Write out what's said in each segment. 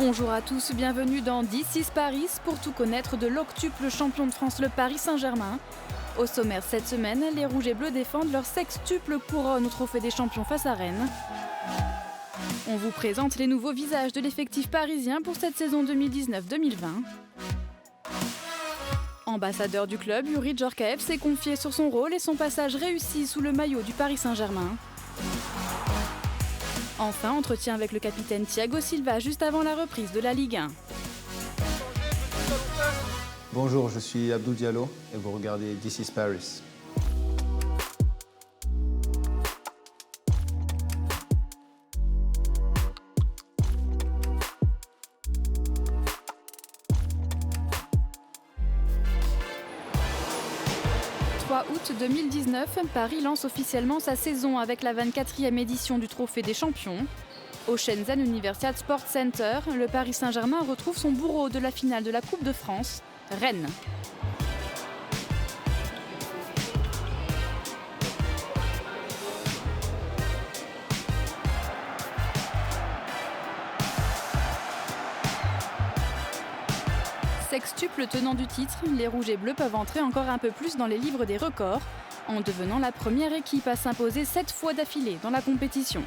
Bonjour à tous, bienvenue dans This is Paris pour tout connaître de l'octuple champion de France, le Paris Saint-Germain. Au sommaire cette semaine, les Rouges et Bleus défendent leur sextuple couronne au Trophée des Champions face à Rennes. On vous présente les nouveaux visages de l'effectif parisien pour cette saison 2019-2020. Ambassadeur du club, Youri Djorkaeff s'est confié sur son rôle et son passage réussi sous le maillot du Paris Saint-Germain. Enfin, entretien avec le capitaine Thiago Silva juste avant la reprise de la Ligue 1. Bonjour, je suis Abdou Diallo et vous regardez This is Paris. Le 3 août 2019, Paris lance officiellement sa saison avec la 24e édition du Trophée des Champions. Au Shenzhen Universiade Sports Center, le Paris Saint-Germain retrouve son bourreau de la finale de la Coupe de France, Rennes. Sextuple tenant du titre, les Rouges et Bleus peuvent entrer encore un peu plus dans les livres des records, en devenant la première équipe à s'imposer 7 fois d'affilée dans la compétition.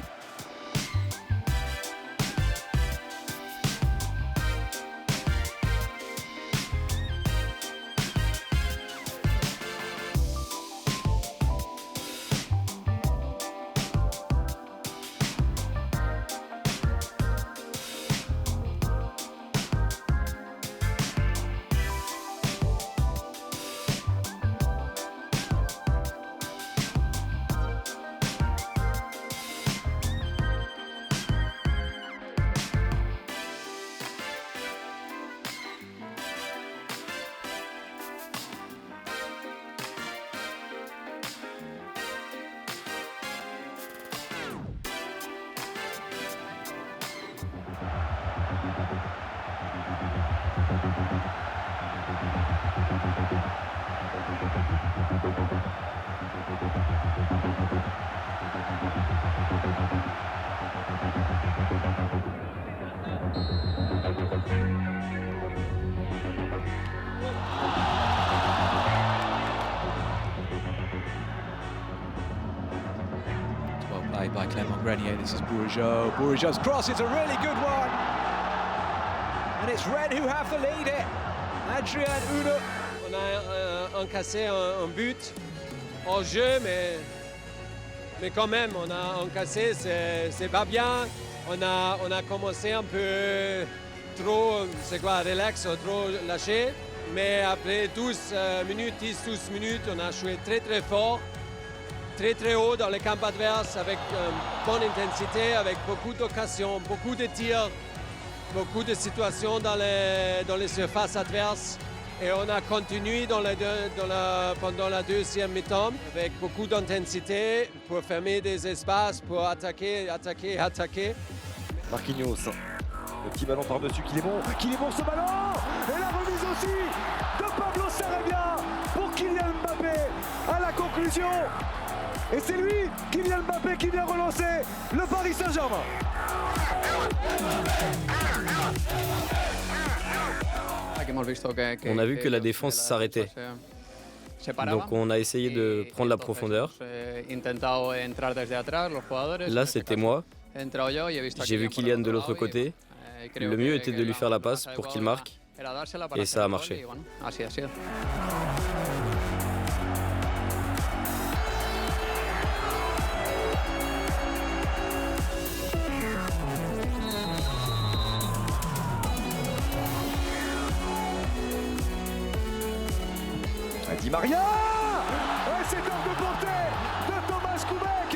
Played by Clément Grenier. This is Bourigeaud. Bourigeaud's cross, it's a really good one. And it's Rennes who have the lead here. Adrien Huneau. On a encaissé un but en jeu, mais quand même, on a encaissé, c'est pas bien. On a commencé un peu trop, relax, trop lâché. Mais après 10-12 minutes, on a joué très très fort. Très haut dans le camp adverse avec bonne intensité, avec beaucoup d'occasions, beaucoup de tirs, beaucoup de situations dans les surfaces adverses. Et on a continué pendant la deuxième mi-temps avec beaucoup d'intensité pour fermer des espaces, pour attaquer. Marquinhos, le petit ballon par-dessus, qu'il est bon ce ballon. Et la remise aussi de Pablo Sarabia pour Kylian Mbappé à la conclusion. Et c'est lui, Kylian Mbappé, qui vient relancer le Paris Saint-Germain. On a vu que la défense s'arrêtait. Donc on a essayé de prendre la profondeur. Là, c'était moi. J'ai vu Kylian de l'autre côté. Le mieux était de lui faire la passe pour qu'il marque. Et ça a marché. Di Maria. Et c'est hors de portée de Thomas Koubek.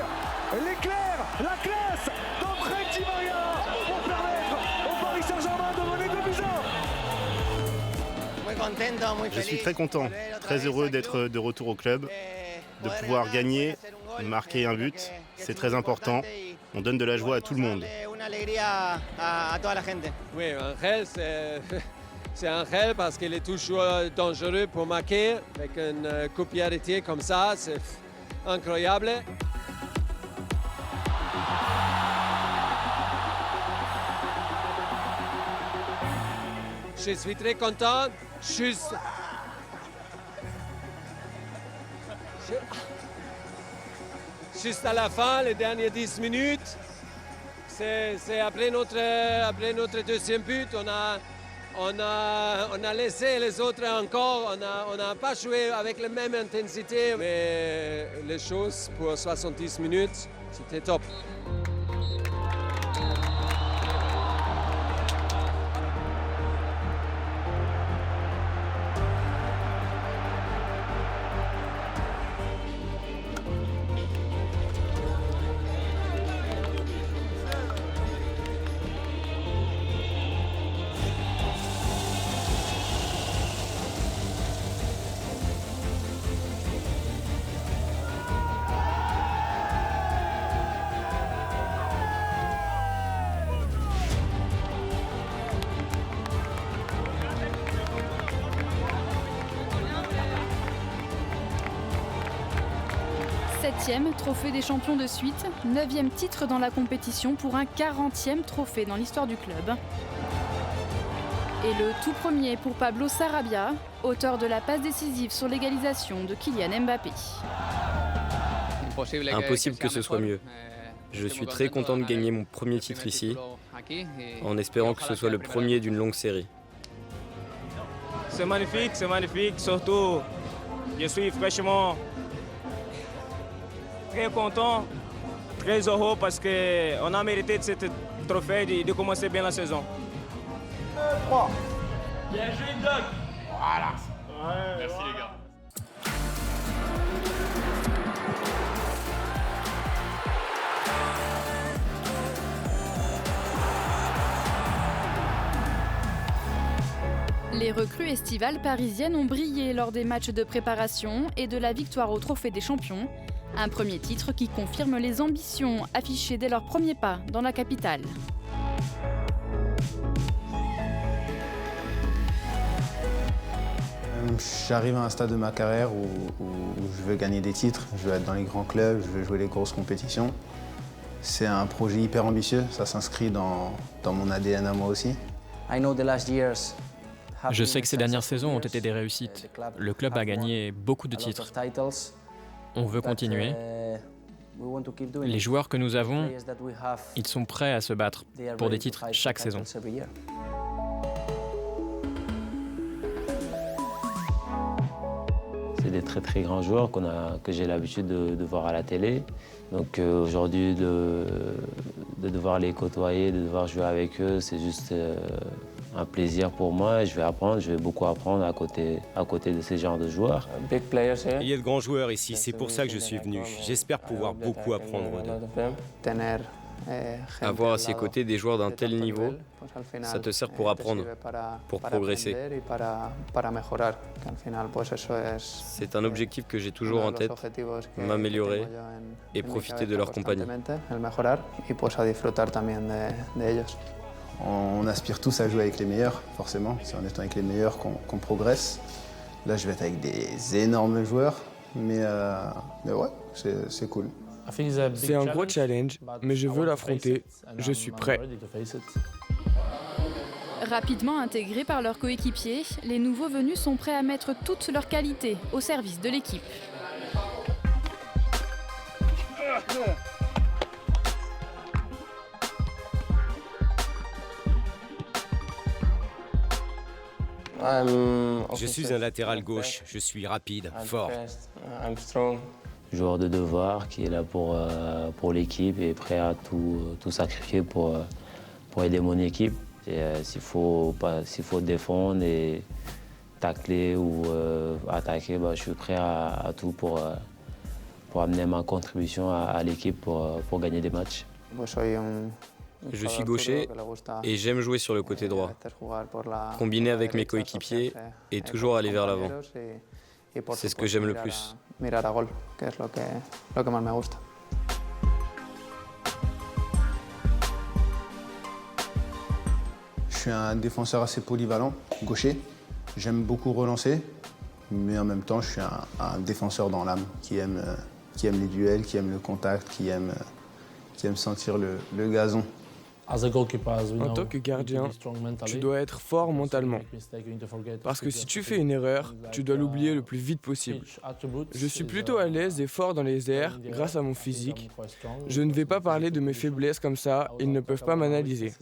L'éclair, la classe d'André Di Maria pour permettre au Paris Saint-Germain de mener 2-1. Je suis très content, très heureux d'être de retour au club, de pouvoir gagner, marquer un but, c'est très important. On donne de la joie à tout le monde. Oui, Angel, c'est Angel parce qu'il est toujours dangereux pour marquer. Avec une coupe comme ça, c'est incroyable. Je suis très content. Juste à la fin, les dernières 10 minutes, c'est après notre deuxième but, on a laissé les autres encore, on n'a pas joué avec la même intensité, mais les choses pour 70 minutes, c'était top. Septième trophée des champions de suite, 9e titre dans la compétition pour un 40e trophée dans l'histoire du club. Et le tout premier pour Pablo Sarabia, auteur de la passe décisive sur l'égalisation de Kylian Mbappé. Impossible que ce soit mieux. Je suis très content de gagner mon premier titre ici, en espérant que ce soit le premier d'une longue série. C'est magnifique, surtout je suis fraîchement très content, très heureux parce qu'on a mérité de ce trophée de commencer bien la saison. 3. Bien joué, Doc. Voilà. Ouais, merci les gars. Les recrues estivales parisiennes ont brillé lors des matchs de préparation et de la victoire au Trophée des Champions. Un premier titre qui confirme les ambitions affichées dès leur premier pas dans la capitale. J'arrive à un stade de ma carrière où je veux gagner des titres, je veux être dans les grands clubs, je veux jouer les grosses compétitions. C'est un projet hyper ambitieux, ça s'inscrit dans mon ADN à moi aussi. Je sais que ces dernières saisons ont été des réussites. Le club a gagné beaucoup de titres. On veut continuer. Les joueurs que nous avons, ils sont prêts à se battre pour des titres chaque saison. C'est des très très grands joueurs que j'ai l'habitude de voir à la télé. Donc aujourd'hui, de devoir les côtoyer, de devoir jouer avec eux, c'est juste un plaisir pour moi. Je vais beaucoup apprendre à côté de ces genres de joueurs. Il y a de grands joueurs ici, c'est pour ça que je suis venu. J'espère pouvoir beaucoup apprendre d'eux. Avoir à ses côtés des joueurs d'un tel niveau, ça te sert pour apprendre, pour progresser. C'est un objectif que j'ai toujours en tête, m'améliorer et profiter de leur compagnie. On aspire tous à jouer avec les meilleurs, forcément. C'est en étant avec les meilleurs qu'on progresse. Là, je vais être avec des énormes joueurs, mais ouais, c'est cool. C'est un gros challenge, mais je veux l'affronter. Je suis prêt. Rapidement intégrés par leurs coéquipiers, les nouveaux venus sont prêts à mettre toutes leurs qualités au service de l'équipe. Je suis un latéral gauche, je suis rapide, fort. Joueur de devoir qui est là pour l'équipe et prêt à tout sacrifier pour aider mon équipe. S'il faut défendre et tacler ou attaquer, je suis prêt à tout pour amener ma contribution à l'équipe pour gagner des matchs. Je suis gaucher et j'aime jouer sur le côté droit, combiner avec mes coéquipiers et toujours aller vers l'avant. C'est ce que j'aime le plus. Je suis un défenseur assez polyvalent, gaucher. J'aime beaucoup relancer, mais en même temps, je suis un défenseur dans l'âme qui aime les duels, qui aime le contact, qui aime sentir le gazon. En tant que gardien, tu dois être fort mentalement. Parce que si tu fais une erreur, tu dois l'oublier le plus vite possible. Je suis plutôt à l'aise et fort dans les airs grâce à mon physique. Je ne vais pas parler de mes faiblesses comme ça, ils ne peuvent pas m'analyser.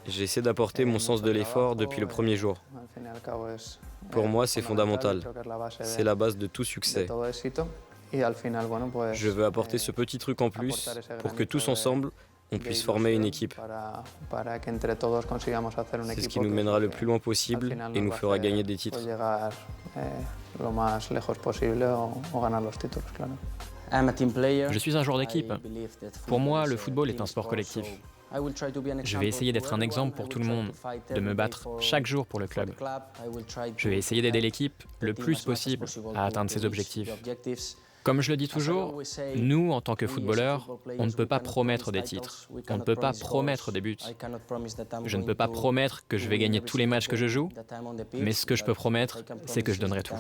J'essaie d'apporter mon sens de l'effort depuis le premier jour. Pour moi, c'est fondamental. C'est la base de tout succès. Je veux apporter ce petit truc en plus pour que tous ensemble, on puisse former une équipe. C'est ce qui nous mènera le plus loin possible et nous fera gagner des titres. Je suis un joueur d'équipe. Pour moi, le football est un sport collectif. Je vais essayer d'être un exemple pour tout le monde, de me battre chaque jour pour le club. Je vais essayer d'aider l'équipe le plus possible à atteindre ses objectifs. Comme je le dis toujours, nous, en tant que footballeurs, on ne peut pas promettre des titres. On ne peut pas promettre des buts. Je ne peux pas promettre que je vais gagner tous les matchs que je joue, mais ce que je peux promettre, c'est que je donnerai tout.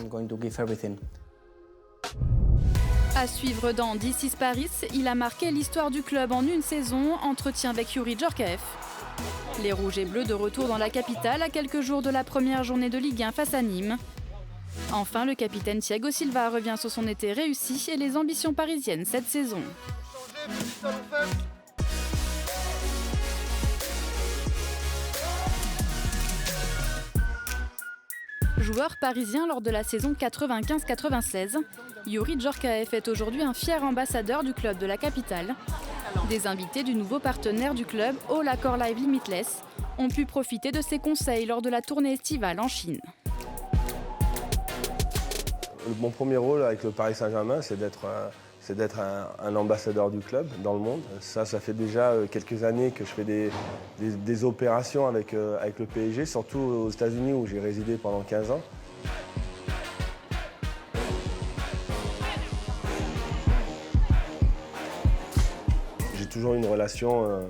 À suivre dans This is Paris, il a marqué l'histoire du club en une saison, entretien avec Youri Djorkaeff. Les Rouges et Bleus de retour dans la capitale à quelques jours de la première journée de Ligue 1 face à Nîmes. Enfin, le capitaine Thiago Silva revient sur son été réussi et les ambitions parisiennes cette saison. Joueur parisien lors de la saison 95-96, Youri Djorkaeff est aujourd'hui un fier ambassadeur du club de la capitale. Des invités du nouveau partenaire du club, All Accor Live Limitless, ont pu profiter de ses conseils lors de la tournée estivale en Chine. Mon premier rôle avec le Paris Saint-Germain, c'est d'être un ambassadeur du club dans le monde. Ça fait déjà quelques années que je fais des opérations avec le PSG, surtout aux États-Unis où j'ai résidé pendant 15 ans. J'ai toujours eu une relation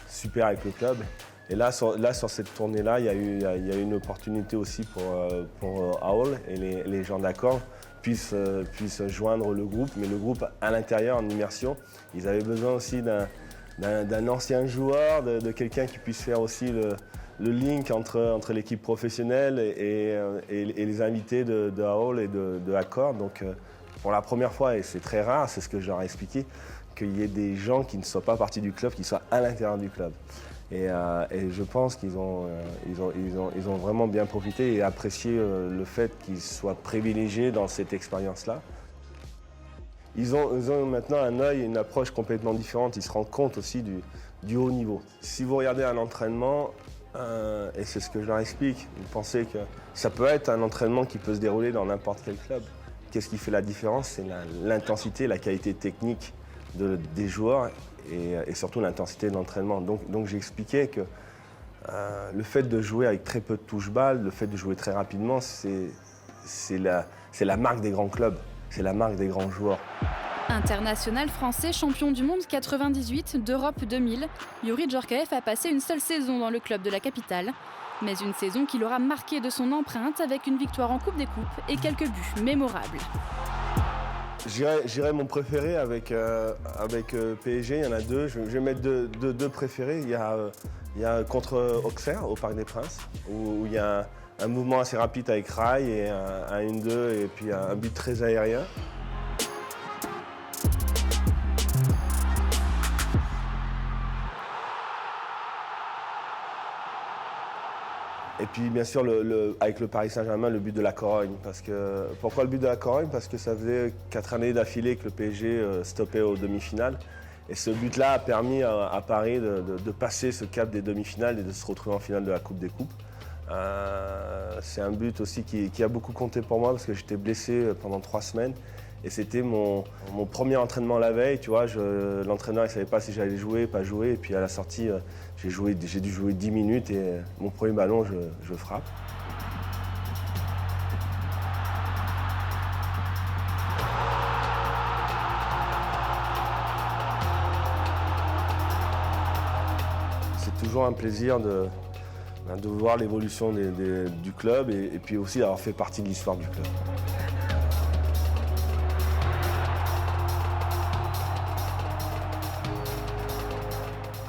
super avec le club. Et là, sur cette tournée-là, il y a eu une opportunité aussi pour AOL et les gens d'Accor puissent joindre le groupe, mais le groupe à l'intérieur, en immersion. Ils avaient besoin aussi d'un ancien joueur, de quelqu'un qui puisse faire aussi le link entre l'équipe professionnelle et les invités de AOL et de Accor. Donc pour la première fois, et c'est très rare, c'est ce que je leur ai expliqué, qu'il y ait des gens qui ne soient pas partie du club, qui soient à l'intérieur du club. Et je pense qu'ils ont vraiment bien profité et apprécié le fait qu'ils soient privilégiés dans cette expérience-là. Ils ont maintenant un œil et une approche complètement différente. Ils se rendent compte aussi du haut niveau. Si vous regardez un entraînement, et c'est ce que je leur explique, vous pensez que ça peut être un entraînement qui peut se dérouler dans n'importe quel club. Qu'est-ce qui fait la différence? C'est l'intensité, la qualité technique des joueurs et surtout l'intensité de l'entraînement. Donc j'ai expliqué que le fait de jouer avec très peu de touche-balles, le fait de jouer très rapidement, c'est la marque des grands clubs, c'est la marque des grands joueurs. International français, champion du monde 98, d'Europe 2000, Youri Djorkaeff a passé une seule saison dans le club de la capitale. Mais une saison qui l'aura marqué de son empreinte avec une victoire en Coupe des Coupes et quelques buts mémorables. J'irai mon préféré avec PSG, il y en a deux. Je vais mettre deux préférés. Il y a contre Auxerre, au Parc des Princes, où il y a un mouvement assez rapide avec Rai et un 1-2 et puis un but très aérien. Et puis bien sûr avec le Paris Saint-Germain, le but de la Corogne. Pourquoi le but de la Corogne? Parce que ça faisait 4 années d'affilée que le PSG stoppait aux demi-finales. Et ce but-là a permis à Paris de passer ce cap des demi-finales et de se retrouver en finale de la Coupe des Coupes. C'est un but aussi qui a beaucoup compté pour moi parce que j'étais blessé pendant 3 semaines. Et c'était mon premier entraînement la veille, tu vois, l'entraîneur ne savait pas si j'allais jouer, pas jouer. Et puis à la sortie, j'ai dû jouer 10 minutes et mon premier ballon, je frappe. C'est toujours un plaisir On a de voir l'évolution du club et puis aussi avoir fait partie de l'histoire du club.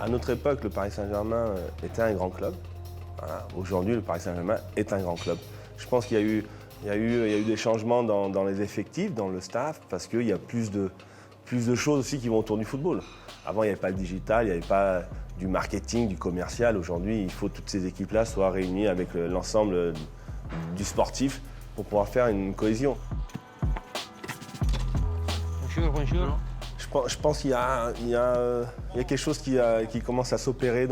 À notre époque, le Paris Saint-Germain était un grand club. Voilà. Aujourd'hui, le Paris Saint-Germain est un grand club. Je pense qu'il y a eu des changements dans les effectifs, dans le staff, parce qu'il y a plus de choses aussi qui vont autour du football. Avant, il n'y avait pas le digital, il n'y avait pas du marketing, du commercial. Aujourd'hui, il faut que toutes ces équipes-là soient réunies avec l'ensemble du sportif pour pouvoir faire une cohésion. Bonjour. Je pense qu'il y a quelque chose qui commence à s'opérer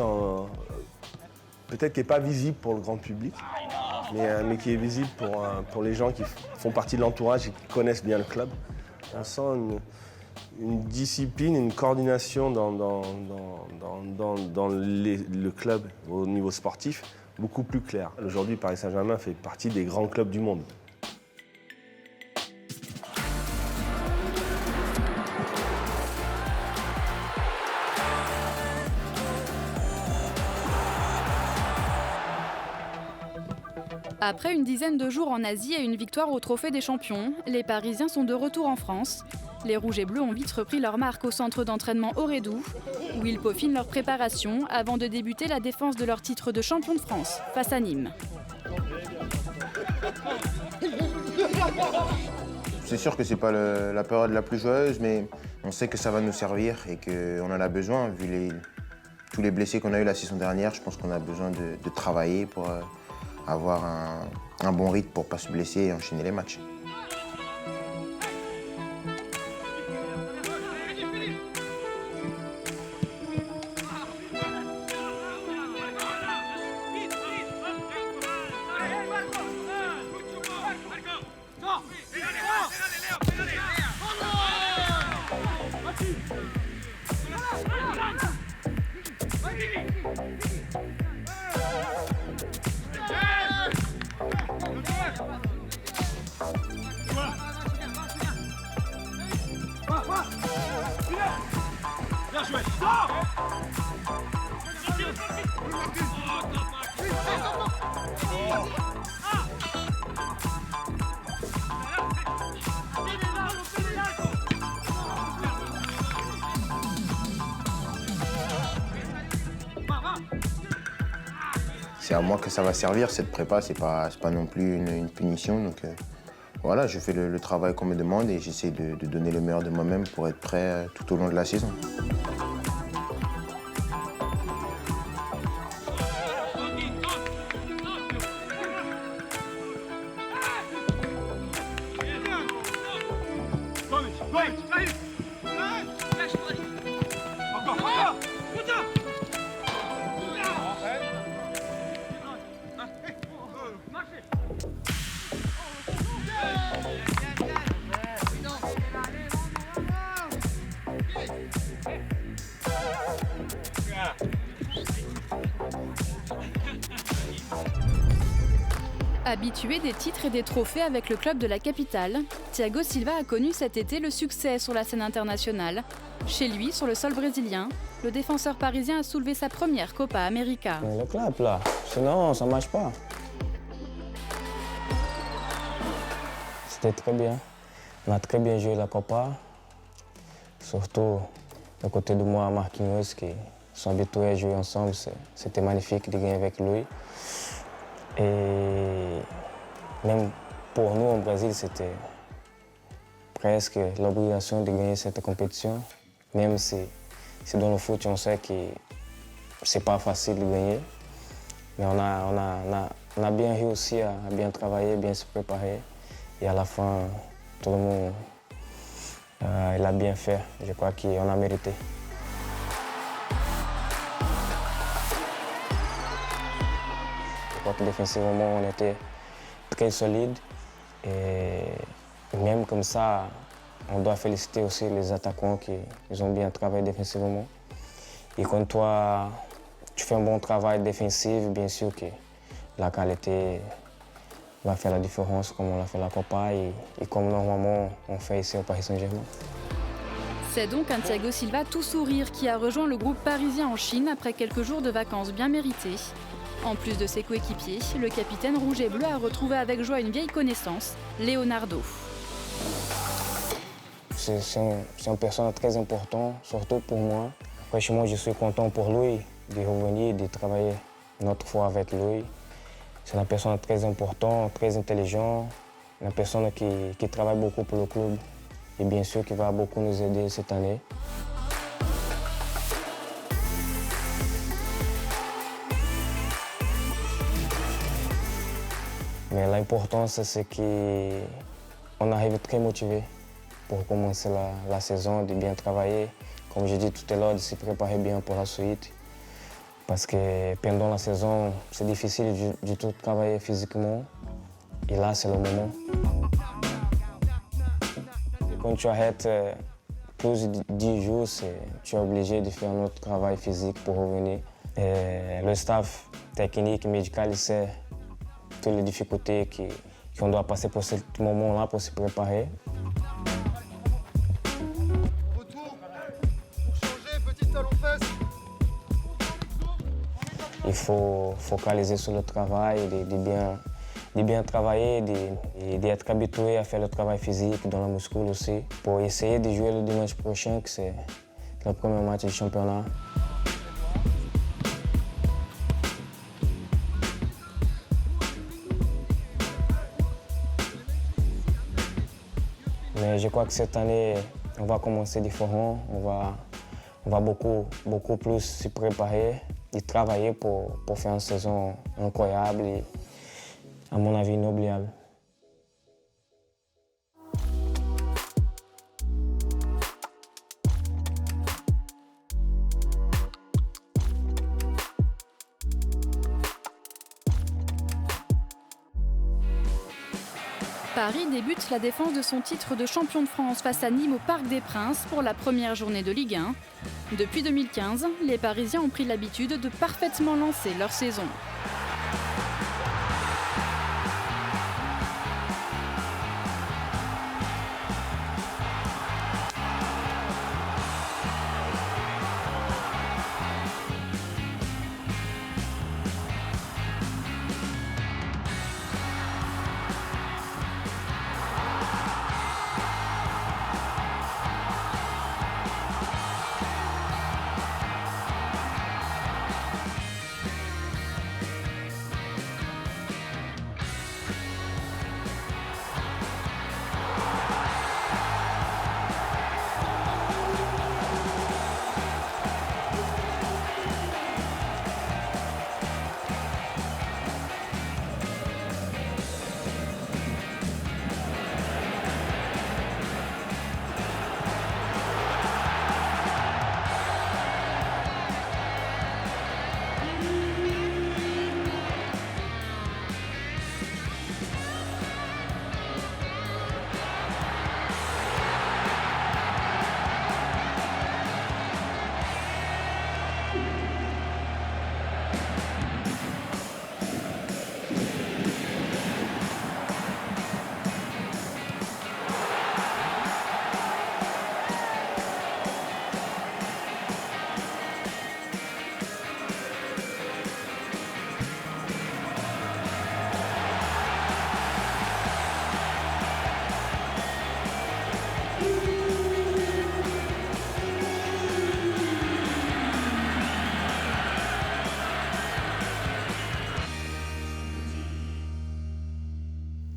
peut-être qui n'est pas visible pour le grand public, mais qui est visible pour les gens qui font partie de l'entourage et qui connaissent bien le club. On sent une discipline, une coordination dans le club au niveau sportif beaucoup plus claire. Aujourd'hui, Paris Saint-Germain fait partie des grands clubs du monde. Après une dizaine de jours en Asie et une victoire au Trophée des Champions, les Parisiens sont de retour en France. Les Rouges et Bleus ont vite repris leur marque au centre d'entraînement Aurédoux, où ils peaufinent leur préparation avant de débuter la défense de leur titre de champion de France face à Nîmes. C'est sûr que ce n'est pas la période la plus joyeuse, mais on sait que ça va nous servir et qu'on en a besoin. Vu tous les blessés qu'on a eu la saison dernière, je pense qu'on a besoin de travailler pour avoir un bon rythme pour ne pas se blesser et enchaîner les matchs. C'est à moi que ça va servir, cette prépa, c'est pas non plus une punition. Donc voilà, je fais le travail qu'on me demande et j'essaie de donner le meilleur de moi-même pour être prêt tout au long de la saison. Habitué des titres et des trophées avec le club de la capitale, Thiago Silva a connu cet été le succès sur la scène internationale. Chez lui, sur le sol brésilien, le défenseur parisien a soulevé sa première Copa América. Le club là, sinon ça ne marche pas. C'était très bien. On a très bien joué la Copa. Surtout à côté de moi, Marquinhos, qui sont habitués à jouer ensemble. C'était magnifique de gagner avec lui. Et même pour nous, au Brésil, c'était presque l'obligation de gagner cette compétition. Même si dans le foot, on sait que c'est pas facile de gagner. Mais on a bien réussi à bien travailler, bien se préparer. Et à la fin, tout le monde il a bien fait. Je crois qu'on a mérité. Je crois que défensivement, on était très solide. Et même comme ça, on doit féliciter aussi les attaquants qui ont bien travaillé défensivement. Et quand toi, tu fais un bon travail défensif, bien sûr que la qualité va faire la différence comme on l'a fait à la Copa et comme normalement on fait ici au Paris Saint-Germain. C'est donc un Thiago Silva tout sourire qui a rejoint le groupe parisien en Chine après quelques jours de vacances bien méritées. En plus de ses coéquipiers, le capitaine rouge et bleu a retrouvé avec joie une vieille connaissance, Leonardo. C'est une personne très importante, surtout pour moi. Franchement, je suis content pour lui de revenir, de travailler une autre fois avec lui. C'est une personne très importante, très intelligente, une personne qui travaille beaucoup pour le club et bien sûr qui va beaucoup nous aider cette année. Mais l'important, c'est qu'on arrive très motivé pour commencer la saison, de bien travailler. Comme je dis tout à l'heure, de se préparer bien pour la suite. Parce que pendant la saison, c'est difficile du tout travailler physiquement. Et là, c'est le moment. Quand tu arrêtes plus de 10 jours, tu es obligé de faire un autre travail physique pour revenir. Et le staff technique, médical, il sait toutes les difficultés qu'on doit passer pour ce moment-là, pour se préparer. Il faut focaliser sur le travail, de bien travailler, d'être habitué à faire le travail physique dans la muscule aussi, pour essayer de jouer le dimanche prochain, que c'est le premier match du championnat. Mais je crois que cette année, on va commencer différent, on va beaucoup plus se préparer et travailler pour faire une saison incroyable et, à mon avis, inoubliable. Paris débute la défense de son titre de champion de France face à Nîmes au Parc des Princes pour la première journée de Ligue 1. Depuis 2015, les Parisiens ont pris l'habitude de parfaitement lancer leur saison.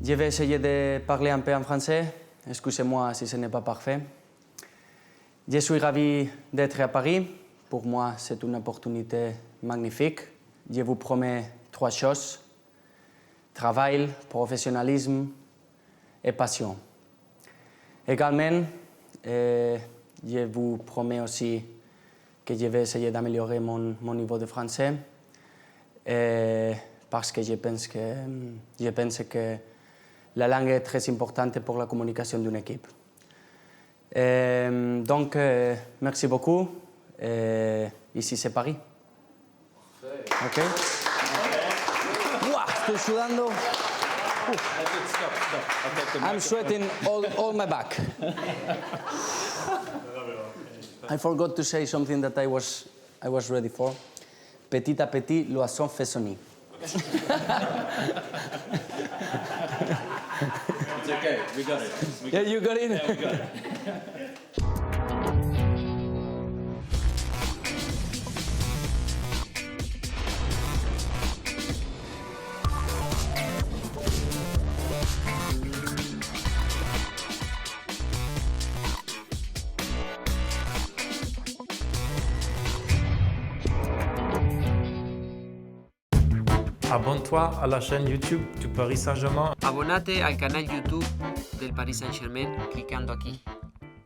Je vais essayer de parler un peu en français. Excusez-moi si ce n'est pas parfait. Je suis ravi d'être à Paris. Pour moi, c'est une opportunité magnifique. Je vous promets 3 choses. Travail, professionnalisme et passion. Également, je vous promets aussi que je vais essayer d'améliorer mon niveau de français parce que je pense que la langue est très importante pour la communication d'une équipe. Donc, merci beaucoup. Ici, c'est Paris. OK. Estoy sudando. I'm sweating all my back. I forgot to say something that I was ready for. Petit à petit, l'oiseau fait son nid. It's okay, we got it. Yeah, you got it? Yeah, we got it. Abonne-toi à la chaîne YouTube du Paris Saint-Germain. Abonate al canal YouTube del Paris Saint-Germain clicando aquí.